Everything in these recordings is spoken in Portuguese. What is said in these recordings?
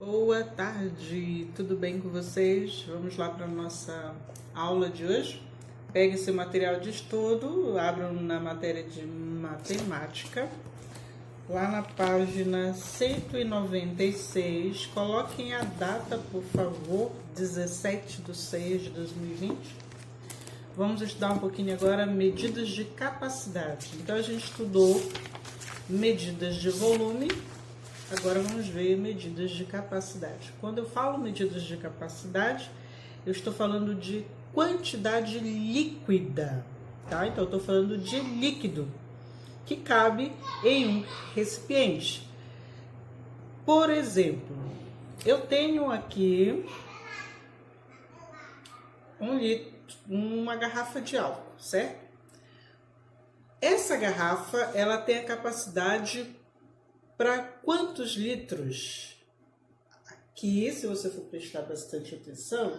Boa tarde, tudo bem com vocês? Vamos lá para a nossa aula de hoje. Pegue seu material de estudo, abram na matéria de matemática, lá na página 196, coloquem a data, por favor, 17/6/2020. Vamos estudar um pouquinho agora medidas de capacidade. Então, a gente estudou medidas de volume. Agora vamos ver medidas de capacidade. Quando eu falo medidas de capacidade, eu estou falando de quantidade líquida, tá? Então, eu estou falando de líquido que cabe em um recipiente. Por exemplo, eu tenho aqui 1 litro, uma garrafa de álcool, certo? Essa garrafa, ela tem a capacidade para quantos litros? Aqui, se você for prestar bastante atenção,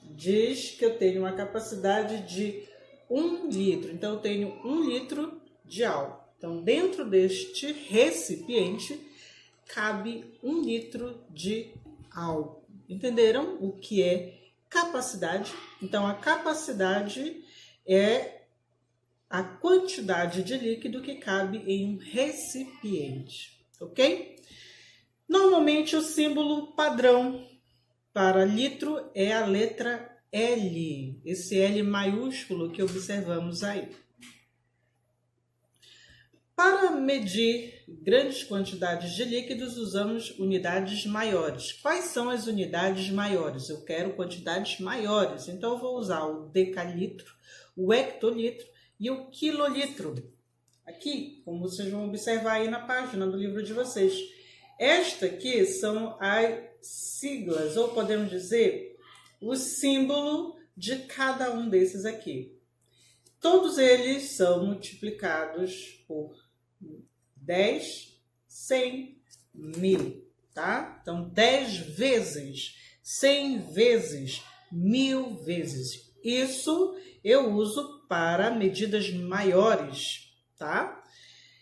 diz que eu tenho uma capacidade de 1 litro. Então, eu tenho 1 litro de álcool. Então, dentro deste recipiente, cabe 1 litro de álcool. Entenderam o que é capacidade? Então, a capacidade é a quantidade de líquido que cabe em um recipiente, ok? Normalmente, o símbolo padrão para litro é a letra L, esse L maiúsculo que observamos aí. Para medir grandes quantidades de líquidos, usamos unidades maiores. Quais são as unidades maiores? Eu quero quantidades maiores, então eu vou usar o decalitro, o hectolitro e o quilolitro. Aqui, como vocês vão observar aí na página do livro de vocês. Esta aqui são as siglas, ou podemos dizer, o símbolo de cada um desses aqui. Todos eles são multiplicados por 10, 100, 1000, tá? Então, 10 vezes, 100 vezes, 1000 vezes. Isso eu uso para medidas maiores, tá?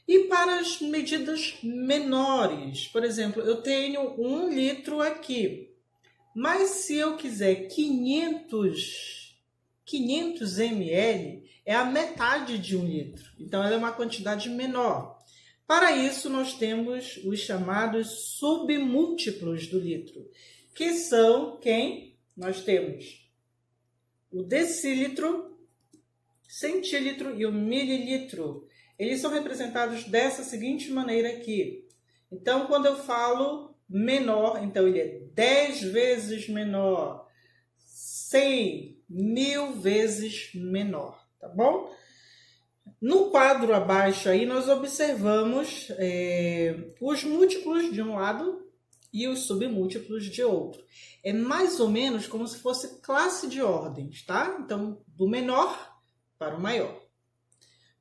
E para as medidas menores, por exemplo, eu tenho 1 litro aqui, mas se eu quiser 500 ml, é a metade de 1 litro, então ela é uma quantidade menor. Para isso, nós temos os chamados submúltiplos do litro, que são quem? Nós temos o decilitro, centílitro e o mililitro. Eles são representados dessa seguinte maneira aqui. Então, quando eu falo menor, então ele é 10 vezes menor, 100, 1000 vezes menor, tá bom? No quadro abaixo aí, nós observamos os múltiplos de um lado e os submúltiplos de outro. É mais ou menos como se fosse classe de ordens, tá? Então, do menor para o maior.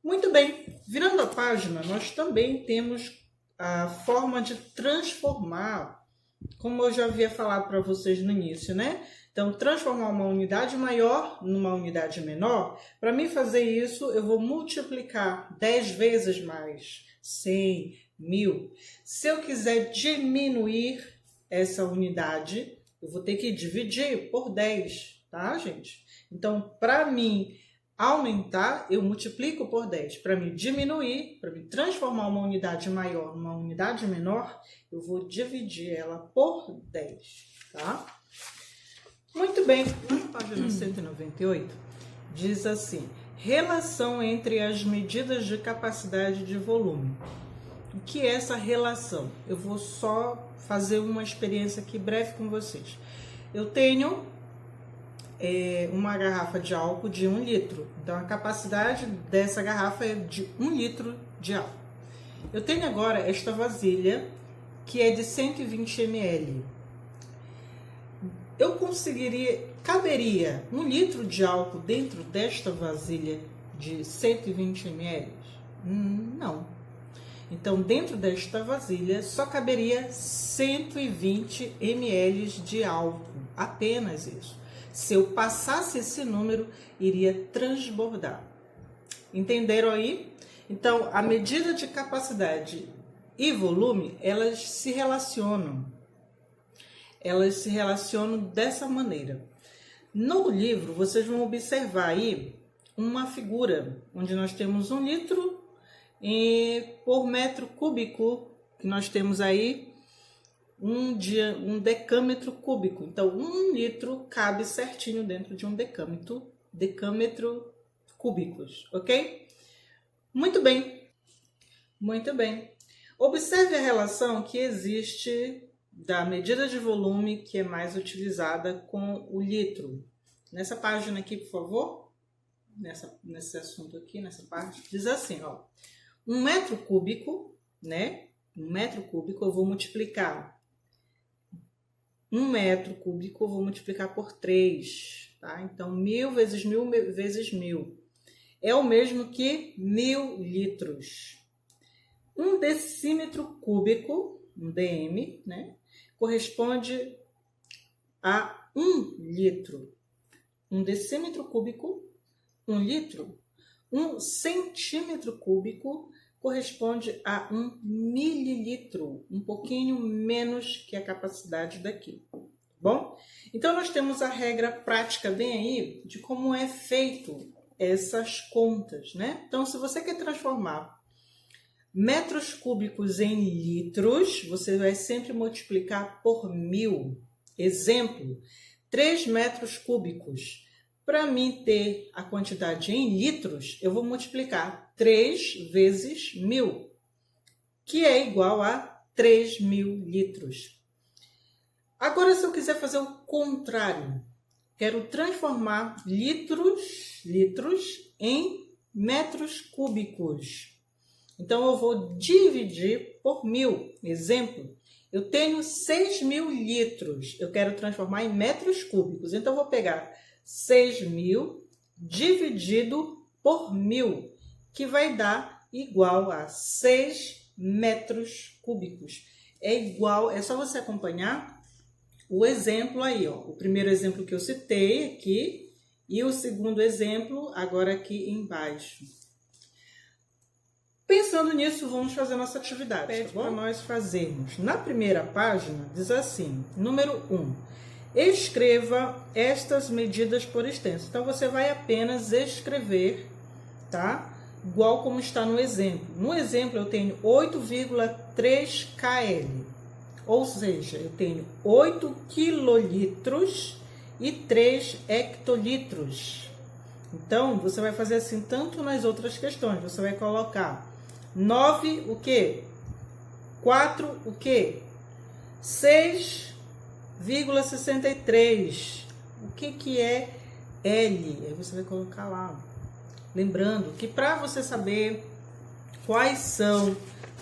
Muito bem, virando a página, nós também temos a forma de transformar, como eu já havia falado para vocês no início, né? Então, transformar uma unidade maior numa unidade menor, para mim fazer isso, eu vou multiplicar 10 vezes mais, 100, 1000. Se eu quiser diminuir essa unidade, eu vou ter que dividir por 10, tá, gente? Então, para mim aumentar, eu multiplico por 10. Para me diminuir, para me transformar uma unidade maior numa unidade menor, eu vou dividir ela por 10, tá? Muito bem, na página 198, diz assim: relação entre as medidas de capacidade de volume. O que é essa relação? Eu vou só fazer uma experiência aqui breve com vocês. Eu tenho uma garrafa de álcool de 1 litro. Então, a capacidade dessa garrafa é de 1 litro de álcool. Eu tenho agora esta vasilha, que é de 120 ml. Caberia 1 litro de álcool dentro desta vasilha de 120 ml? Não. Então, dentro desta vasilha, só caberia 120 ml de álcool. Apenas isso. Se eu passasse esse número, iria transbordar. Entenderam aí? Então, a medida de capacidade e volume, elas se relacionam. elas se relacionam dessa maneira. No livro, vocês vão observar aí uma figura onde nós temos 1 litro por metro cúbico, que nós temos aí um decâmetro cúbico. Então, 1 litro cabe certinho dentro de um decâmetro cúbicos, ok? Muito bem, muito bem. Observe a relação que existe da medida de volume que é mais utilizada com o litro. Nessa página aqui, por favor, nesse assunto aqui, nessa parte, diz assim, ó, 1 metro cúbico, né? 1 metro cúbico eu vou multiplicar. 1 metro cúbico eu vou multiplicar por 3, tá? Então, 1000 vezes 1000 vezes 1000 é o mesmo que 1000 litros. 1 decímetro cúbico, um dm, né? Corresponde a 1 litro. 1 decímetro cúbico, 1 litro. 1 centímetro cúbico corresponde a 1 mililitro, um pouquinho menos que a capacidade daqui. Bom? Então, nós temos a regra prática bem aí de como é feito essas contas, né? Então, se você quer transformar metros cúbicos em litros, você vai sempre multiplicar por 1000. Exemplo, 3 metros cúbicos. Para mim ter a quantidade em litros, eu vou multiplicar 3 vezes 1000, que é igual a 3.000 litros. Agora, se eu quiser fazer o contrário, quero transformar litros em metros cúbicos. Então, eu vou dividir por 1000. Exemplo, eu tenho 6.000 litros. Eu quero transformar em metros cúbicos. Então, eu vou pegar 6.000 dividido por 1000, que vai dar igual a 6 metros cúbicos. É só você acompanhar o exemplo aí, ó. O primeiro exemplo que eu citei aqui e o segundo exemplo agora aqui embaixo. Pensando nisso, vamos fazer nossa atividade, tá bom? Para nós fazermos. Na primeira página, diz assim, número 1. Escreva estas medidas por extenso. Então, você vai apenas escrever, tá? Igual como está no exemplo. No exemplo, eu tenho 8,3 kl. Ou seja, eu tenho 8 quilolitros e 3 hectolitros. Então, você vai fazer assim tanto nas outras questões. Você vai colocar 9 o quê? 4 o quê? 6,63. O que é L? Aí você vai colocar lá. Lembrando que para você saber quais são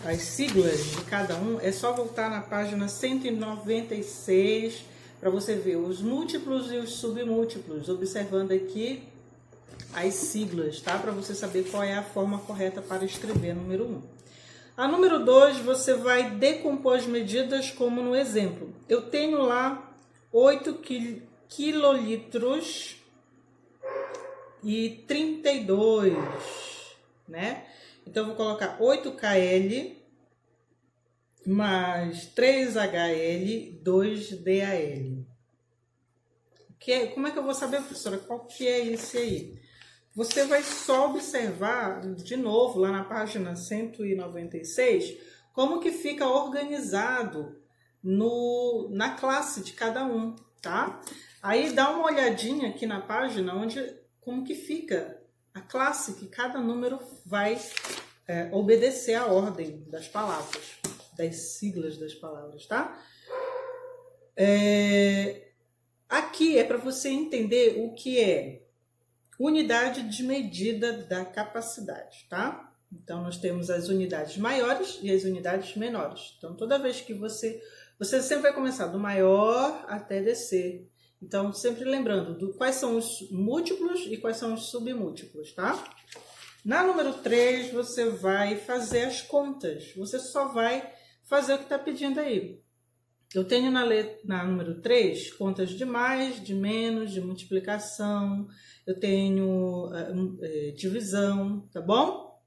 as siglas de cada um, é só voltar na página 196 para você ver os múltiplos e os submúltiplos, observando aqui as siglas, tá? Para você saber qual é a forma correta para escrever número 1. A número 2, você vai decompor as medidas como no exemplo. Eu tenho lá 8 quilolitros e 32, né? Então, eu vou colocar 8 kl mais 3 hl, 2 dal. Como é que eu vou saber, professora, qual que é esse aí? Você vai só observar, de novo, lá na página 196, como que fica organizado na classe de cada um, tá? Aí dá uma olhadinha aqui na página como que fica a classe que cada número vai obedecer à ordem das palavras, das siglas das palavras, tá? Aqui é para você entender o que é unidade de medida da capacidade, tá? Então, nós temos as unidades maiores e as unidades menores. Então, toda vez que você sempre vai começar do maior até descer. Então, sempre lembrando quais são os múltiplos e quais são os submúltiplos, tá? Na número 3, você vai fazer as contas. Você só vai fazer o que está pedindo aí. Eu tenho na número 3, contas de mais, de menos, de multiplicação. Eu tenho divisão, tá bom?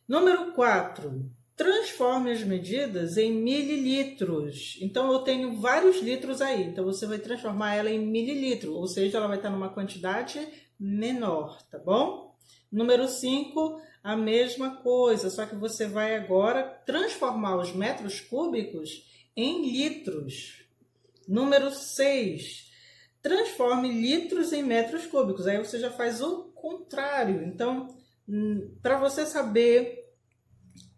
Número 4, Transforme as medidas em mililitros. Então, eu tenho vários litros aí. Então, você vai transformar ela em mililitro, ou seja, ela vai estar numa quantidade menor, tá bom? Número 5, a mesma coisa, só que você vai agora transformar os metros cúbicos em litros. Número 6, transforme litros em metros cúbicos. Aí você já faz o contrário. Então, para você saber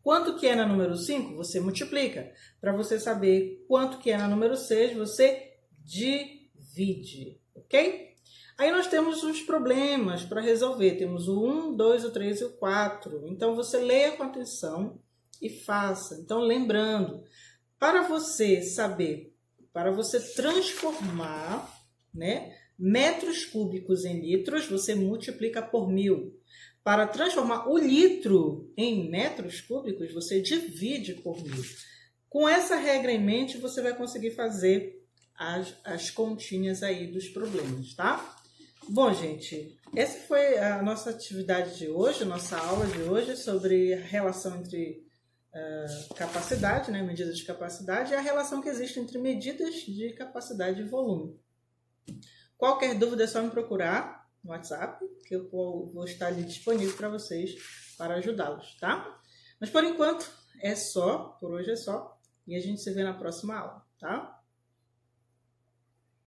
quanto que é na número 5, você multiplica. Para você saber quanto que é na número 6, você divide, ok? Aí nós temos uns problemas para resolver. Temos o 1, 2, o 3 e o 4. Então, você leia com atenção e faça. Então, lembrando, para você saber, para você transformar, né, metros cúbicos em litros, você multiplica por 1000. Para transformar o litro em metros cúbicos, você divide por 1000. Com essa regra em mente, você vai conseguir fazer as continhas aí dos problemas, tá? Bom, gente, essa foi a nossa atividade de hoje, a nossa aula de hoje sobre a relação entre capacidade, né, medidas de capacidade, e a relação que existe entre medidas de capacidade e volume. Qualquer dúvida é só me procurar no WhatsApp, que eu vou estar ali disponível para vocês, para ajudá-los, tá? Mas por enquanto é só, por hoje é só, e a gente se vê na próxima aula, tá?